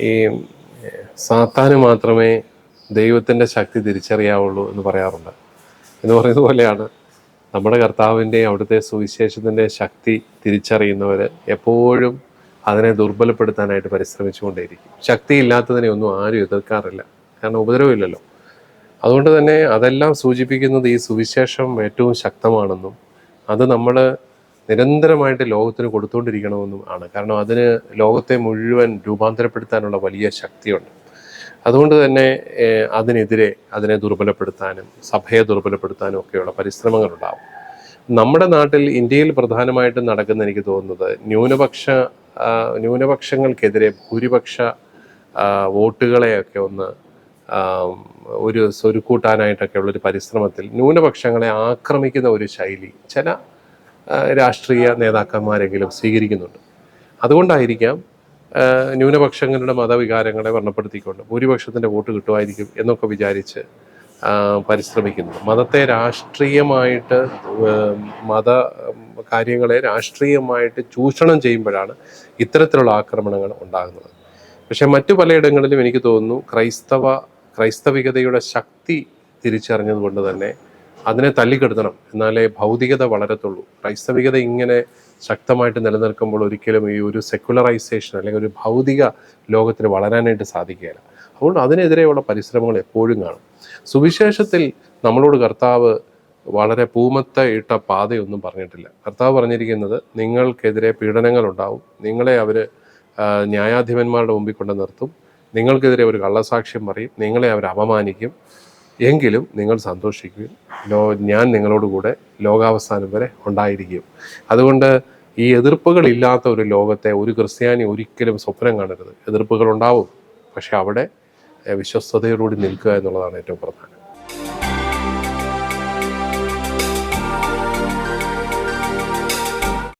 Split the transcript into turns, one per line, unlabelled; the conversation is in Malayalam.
ഈ സാത്താന് മാത്രമേ ദൈവത്തിൻ്റെ ശക്തി തിരിച്ചറിയാവുള്ളൂ എന്ന് പറയാറുണ്ട്. എന്ന് പറയുന്നത് പോലെയാണ് നമ്മുടെ കർത്താവിൻ്റെയും അവിടുത്തെ സുവിശേഷത്തിൻ്റെ ശക്തി തിരിച്ചറിയുന്നവർ എപ്പോഴും അതിനെ ദുർബലപ്പെടുത്താനായിട്ട് പരിശ്രമിച്ചുകൊണ്ടേയിരിക്കും. ശക്തിയില്ലാത്തതിനെ ഒന്നും ആരും എതിർക്കാറില്ല, കാരണം ഉപദ്രവമില്ലല്ലോ. അതുകൊണ്ട് തന്നെ അതെല്ലാം സൂചിപ്പിക്കുന്നത് ഈ സുവിശേഷം ഏറ്റവും ശക്തമാണെന്നും അത് നമ്മൾ നിരന്തരമായിട്ട് ലോകത്തിന് കൊടുത്തുകൊണ്ടിരിക്കണമെന്നും ആണ്. കാരണം അതിന് ലോകത്തെ മുഴുവൻ രൂപാന്തരപ്പെടുത്താനുള്ള വലിയ ശക്തിയുണ്ട്. അതുകൊണ്ട് തന്നെ അതിനെതിരെ അതിനെ ദുർബലപ്പെടുത്താനും സഭയെ ദുർബലപ്പെടുത്താനും ഒക്കെയുള്ള പരിശ്രമങ്ങളുണ്ടാവും. നമ്മുടെ നാട്ടിൽ ഇന്ത്യയിൽ പ്രധാനമായിട്ടും നടക്കുന്ന എനിക്ക് തോന്നുന്നത് ന്യൂനപക്ഷങ്ങൾക്കെതിരെ ഭൂരിപക്ഷ വോട്ടുകളെയൊക്കെ ഒന്ന് ഒരു സ്വരുക്കൂട്ടാനായിട്ടൊക്കെ ഉള്ളൊരു പരിശ്രമത്തിൽ ന്യൂനപക്ഷങ്ങളെ ആക്രമിക്കുന്ന ഒരു ശൈലി ചില രാഷ്ട്രീയ നേതാക്കന്മാരെങ്കിലും സ്വീകരിക്കുന്നുണ്ട്. അതുകൊണ്ടായിരിക്കാം ന്യൂനപക്ഷങ്ങളുടെ മതവികാരങ്ങളെ വർണ്ണപ്പെടുത്തിക്കൊണ്ട് ഭൂരിപക്ഷത്തിൻ്റെ വോട്ട് കിട്ടുമായിരിക്കും എന്നൊക്കെ വിചാരിച്ച് പരിശ്രമിക്കുന്നത്. മതത്തെ രാഷ്ട്രീയമായിട്ട് മത കാര്യങ്ങളെ രാഷ്ട്രീയമായിട്ട് ചൂഷണം ചെയ്യുമ്പോഴാണ് ഇത്തരത്തിലുള്ള ആക്രമണങ്ങൾ ഉണ്ടാകുന്നത്. പക്ഷെ മറ്റു പലയിടങ്ങളിലും എനിക്ക് തോന്നുന്നു ക്രൈസ്തവികതയുടെ ശക്തി തിരിച്ചറിഞ്ഞതുകൊണ്ട് തന്നെ അതിനെ തല്ലിക്കെടുത്തണം, എന്നാലേ ഭൗതികത വളരത്തുള്ളൂ. ക്രൈസ്തവികത ഇങ്ങനെ ശക്തമായിട്ട് നിലനിൽക്കുമ്പോൾ ഒരിക്കലും ഈ ഒരു സെക്കുലറൈസേഷൻ അല്ലെങ്കിൽ ഒരു ഭൗതിക ലോകത്തിന് വളരാനായിട്ട് സാധിക്കുകയില്ല. അതുകൊണ്ട് അതിനെതിരെയുള്ള പരിശ്രമങ്ങൾ എപ്പോഴും കാണും. സുവിശേഷത്തിൽ നമ്മളോട് കർത്താവ് വളരെ പൂമത്ത ഇട്ട പാതയൊന്നും പറഞ്ഞിട്ടില്ല. കർത്താവ് പറഞ്ഞിരിക്കുന്നത് നിങ്ങൾക്കെതിരെ പീഡനങ്ങളുണ്ടാവും, നിങ്ങളെ അവർ ന്യായാധിപന്മാരുടെ മുമ്പിൽ കൊണ്ട് നിർത്തും, നിങ്ങൾക്കെതിരെ ഒരു കള്ളസാക്ഷ്യം പറയും, നിങ്ങളെ അവർ അപമാനിക്കും, എങ്കിലും നിങ്ങൾ സന്തോഷിക്കുകയും ഞാൻ നിങ്ങളോട് കൂടെ ലോകാവസാനം വരെ ഉണ്ടായിരിക്കും. അതുകൊണ്ട് ഈ എതിർപ്പുകളില്ലാത്ത ഒരു ലോകത്തെ ഒരു ക്രിസ്ത്യാനി ഒരിക്കലും സ്വപ്നം കാണരുത്. എതിർപ്പുകൾ ഉണ്ടാവും, പക്ഷെ അവിടെ വിശ്വസ്തയോടുകൂടി നിൽക്കുക എന്നുള്ളതാണ് ഏറ്റവും പ്രധാനം.